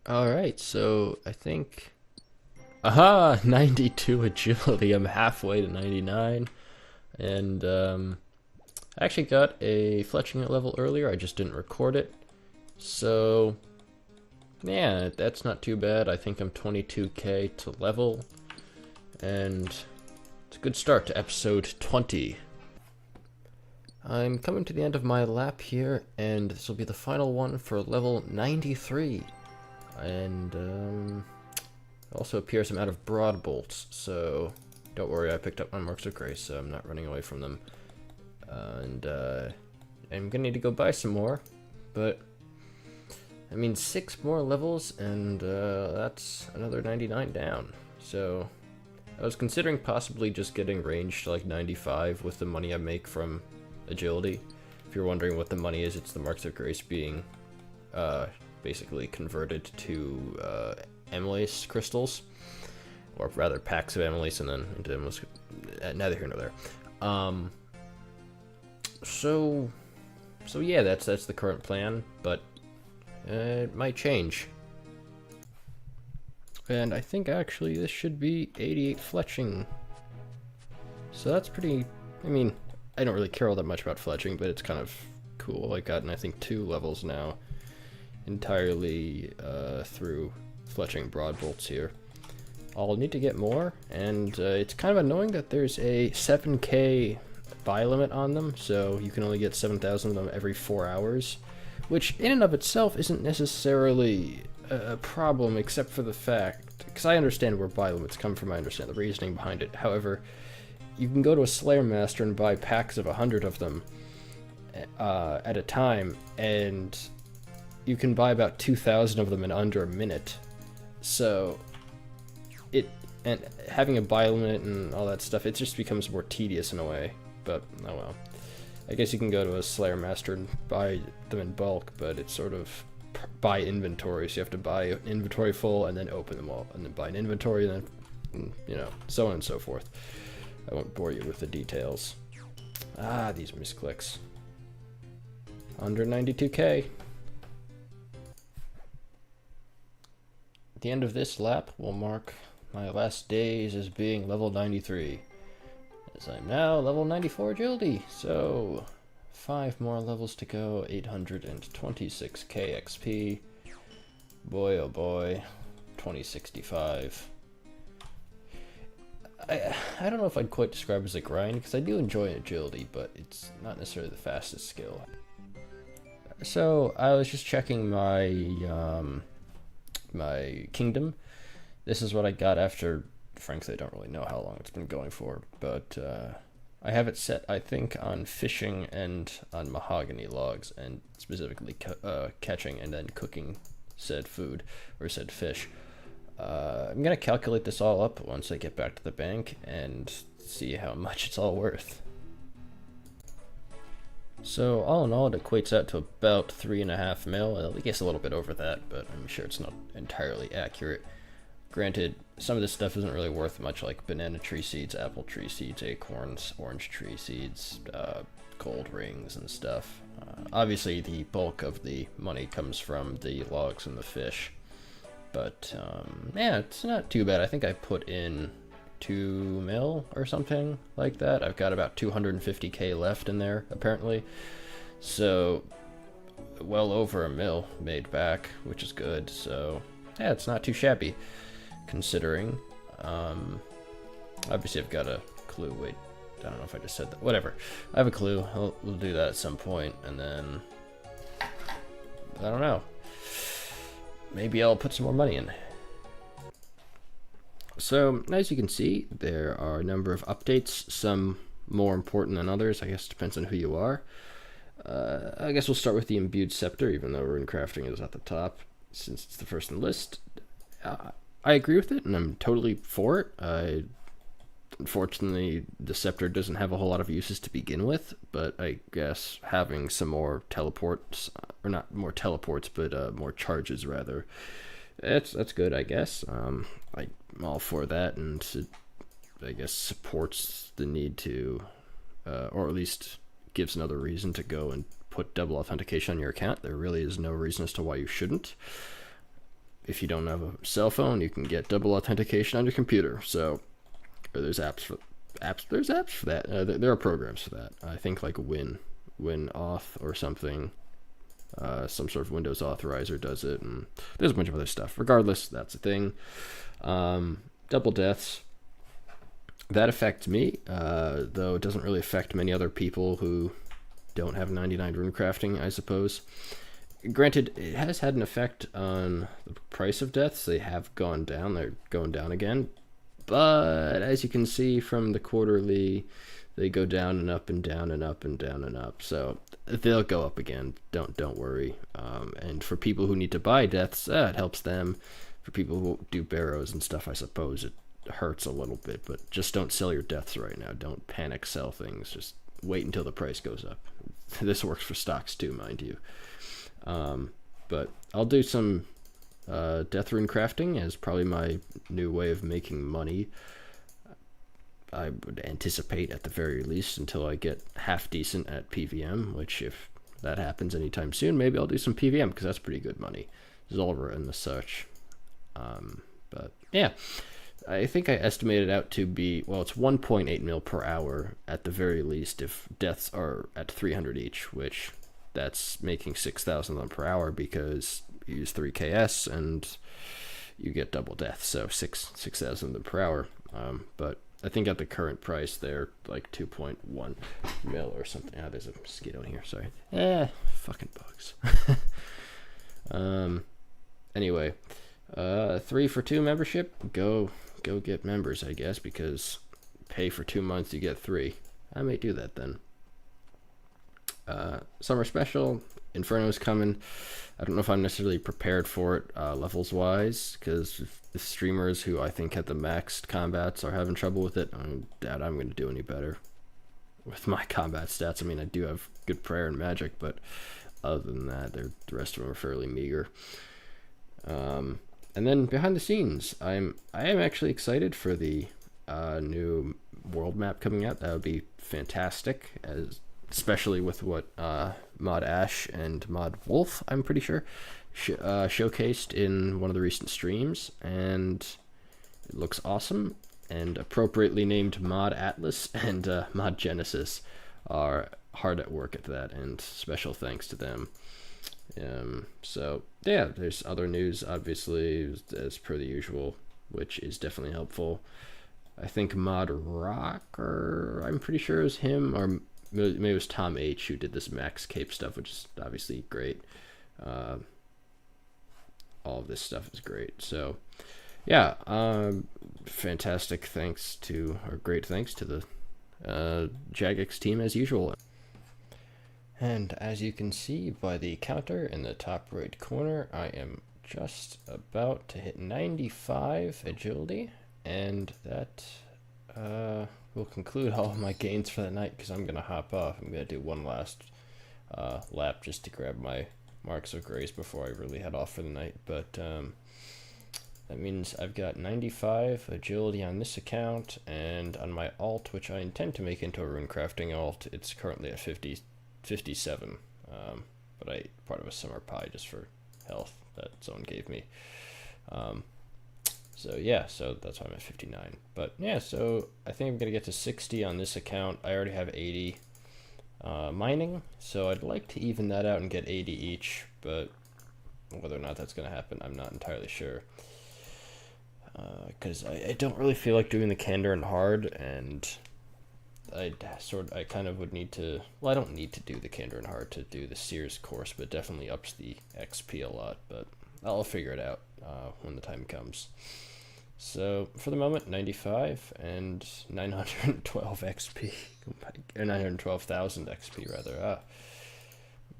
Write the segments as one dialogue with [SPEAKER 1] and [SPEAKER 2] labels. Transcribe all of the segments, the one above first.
[SPEAKER 1] Alright, so I think... Aha! 92 agility. I'm halfway to 99. And, I actually got a fletching level earlier. I just didn't record it. So, yeah, that's not too bad. I think I'm 22k to level. And it's a good start to episode 20. I'm coming to the end of my lap here, and this will be the final one for level 93. And, also appears I'm out of broad bolts, so don't worry, I picked up my marks of grace, so I'm not running away from them. I'm gonna need to go buy some more, but I mean 6 more levels, and that's another 99 down. So I was considering possibly just getting range to like 95 with the money I make from agility. If you're wondering what the money is, it's the marks of grace being basically converted to amylase crystals, or rather packs of amylase and then into amylase. Neither here nor there. So yeah, that's the current plan, but it might change. And I think actually this should be 88 fletching. So that's pretty. I mean, I don't really care all that much about fletching, but it's kind of cool. I've gotten, I think, 2 levels now entirely through fletching broad bolts here. I'll need to get more, and it's kind of annoying that there's a 7k buy limit on them, so you can only get 7,000 of them every 4 hours, which in and of itself isn't necessarily a problem, except for the fact, because I understand where buy limits come from, I understand the reasoning behind it. However, you can go to a Slayer Master and buy packs of 100 of them at a time, and you can buy about 2,000 of them in under a minute. So and having a buy limit and all that stuff, it just becomes more tedious in a way. But oh well. I guess you can go to a Slayer Master and buy them in bulk, but it's sort of buy inventory, so you have to buy an inventory full and then open them all, and then buy an inventory, and then, you know, so on and so forth. I won't bore you with the details. Ah, these misclicks. Under 92k. At the end of this lap will mark my last days as being level 93, as I'm now level 94 agility, so 5 more levels to go, 826k XP, boy oh boy, 2065. I don't know if I'd quite describe it as a grind, because I do enjoy agility, but it's not necessarily the fastest skill. So I was just checking my my kingdom. This is what I got after, frankly, I don't really know how long it's been going for, but I have it set, I think, on fishing and on mahogany logs, and specifically catching and then cooking said food, or said fish. I'm going to calculate this all up once I get back to the bank and see how much it's all worth. So all in all, it equates out to about 3.5 mil. I guess a little bit over that, but I'm sure it's not entirely accurate. Granted, some of this stuff isn't really worth much, like banana tree seeds, apple tree seeds, acorns, orange tree seeds, gold rings and stuff. Obviously, the bulk of the money comes from the logs and the fish. But, yeah, it's not too bad. I think I put in 2 mil or something like that. I've got about 250k left in there, apparently. So, well over a mil made back, which is good. So, yeah, it's not too shabby, considering. Obviously, I've got a clue. Wait, I don't know if I just said that. Whatever. I have a clue. We'll do that at some point, and then I don't know. Maybe I'll put some more money in. So, as you can see, there are a number of updates, some more important than others. I guess it depends on who you are. I guess we'll start with the Imbued Scepter, even though Rune Crafting is at the top, since it's the first in the list. I agree with it, and I'm totally for it. Unfortunately, the Scepter doesn't have a whole lot of uses to begin with, but I guess having some more teleports, or not more teleports, but more charges rather, that's good, I guess. I'm all for that, and it, I guess, supports the need to, or at least gives another reason to go and put double authentication on your account. There really is no reason as to why you shouldn't. if you don't have a cell phone, you can get double authentication on your computer. So there's apps for that. There are programs for that. I think like WinAuth or something. Some sort of Windows authorizer does it, and there's a bunch of other stuff. Regardless, that's a thing. Double deaths. That affects me, though it doesn't really affect many other people who don't have 99 rune crafting, I suppose. Granted, it has had an effect on the price of deaths. They have gone down. They're going down again. But as you can see from the quarterly, they go down and up and down and up and down and up. So they'll go up again. Don't worry. And for people who need to buy deaths, it helps them. For people who do barrows and stuff, I suppose it hurts a little bit. But just don't sell your deaths right now. Don't panic sell things. Just wait until the price goes up. This works for stocks too, mind you. But I'll do some death rune crafting as probably my new way of making money. I would anticipate at the very least until I get half decent at PVM, which if that happens anytime soon, maybe I'll do some PVM because that's pretty good money. Zulrah and the such. But yeah, I think I estimated out to be, well, it's 1.8 mil per hour at the very least if deaths are at 300 each, which that's making 6,000 of them per hour because you use 3 KS and you get double death, so 6,000 of them per hour. But I think at the current price they're like 2.1 mil or something. Ah, there's a mosquito in here, sorry. Fucking bugs. Anyway, 3 for 2 membership, go get members, I guess, because pay for 2 months, you get 3. I may do that then. Summer special, Inferno's coming. I don't know if I'm necessarily prepared for it levels wise, because the streamers who I think had the maxed combats are having trouble with it. I doubt I'm going to do any better with my combat stats. I mean, I do have good prayer and magic, but other than that, the rest of them are fairly meager. And then behind the scenes, I am actually excited for the new world map coming out. That would be fantastic, especially with what Mod Ash and Mod Wolf, I'm pretty sure, showcased in one of the recent streams, and it looks awesome. And appropriately named Mod Atlas and Mod Genesis are hard at work at that, and special thanks to them. So yeah, there's other news, obviously, as per the usual, which is definitely helpful. I think Mod Rocker, I'm pretty sure it was him, or maybe it was Tom H who did this Max Cape stuff, which is obviously great. All of this stuff is great. So yeah, fantastic thanks to, or great thanks to the Jagex team as usual. And as you can see by the counter in the top right corner, I am just about to hit 95 agility, and that will conclude all of my gains for the night, because I'm going to hop off. I'm going to do one last lap just to grab my marks of grace before I really head off for the night. But that means I've got 95 agility on this account, and on my alt, which I intend to make into a rune crafting alt, it's currently at 57. But I part of a summer pie just for health that someone gave me. So yeah, so that's why I'm at 59. But yeah, so I think I'm gonna get to 60 on this account. I already have 80 mining, so I'd like to even that out and get 80 each, but whether or not that's gonna happen, I'm not entirely sure. Because I don't really feel like doing the Candor and Hard, and I kind of would need to, well, I don't need to do the Candor and Hard to do the Sears course, but definitely ups the XP a lot, but I'll figure it out when the time comes. So for the moment, 95 and 912 XP, or 912,000 XP rather. I'm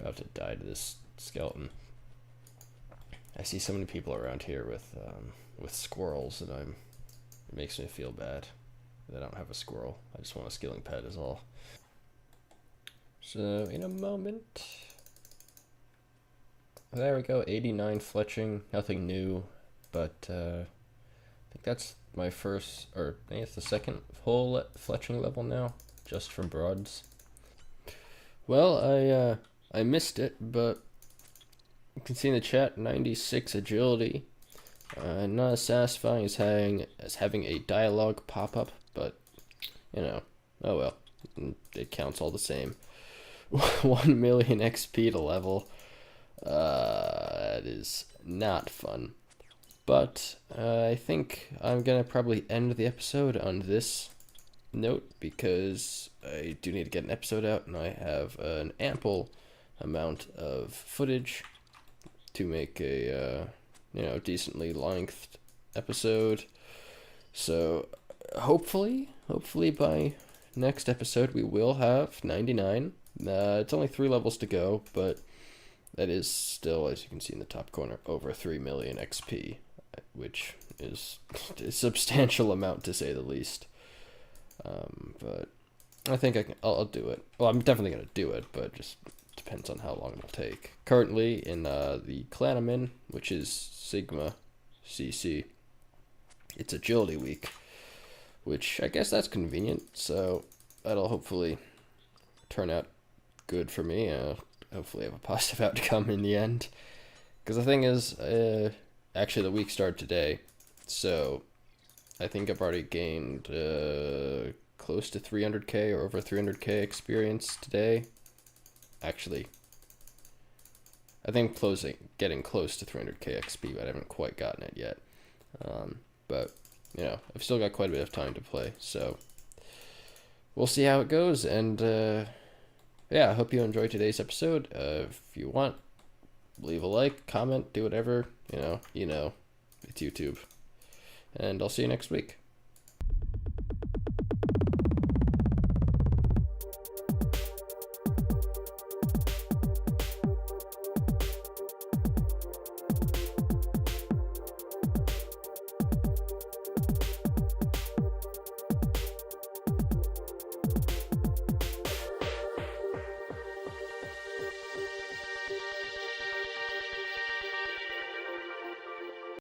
[SPEAKER 1] about to die to this skeleton. I see so many people around here with squirrels, and it makes me feel bad that I don't have a squirrel. I just want a skilling pet is all. So in a moment, there we go, 89 fletching, nothing new, but I think that's my first, or I think it's the second full fletching level now, just from broads. Well, I missed it, but you can see in the chat 96 agility. Not as satisfying as having a dialogue pop up, but you know, oh well, it counts all the same. 1 million XP to level. That is not fun. But I think I'm gonna probably end the episode on this note because I do need to get an episode out, and I have an ample amount of footage to make a decently lengthed episode. So hopefully by next episode we will have 99. It's only 3 levels to go, but that is still, as you can see in the top corner, over 3 million XP, which is a substantial amount to say the least. But I think I'll do it. Well, I'm definitely gonna do it, but just depends on how long it'll take. Currently in the clan I'm in, which is Sigma CC, it's Agility Week, which I guess that's convenient. So that'll hopefully turn out good for me. Hopefully have a positive outcome in the end. Because the thing is, actually the week started today, so I think I've already gained close to 300k or over 300k experience today. Actually, I think getting close to 300k XP, but I haven't quite gotten it yet. But I've still got quite a bit of time to play, so we'll see how it goes. And yeah, I hope you enjoyed today's episode. If you want, leave a like, comment, do whatever. It's YouTube. And I'll see you next week.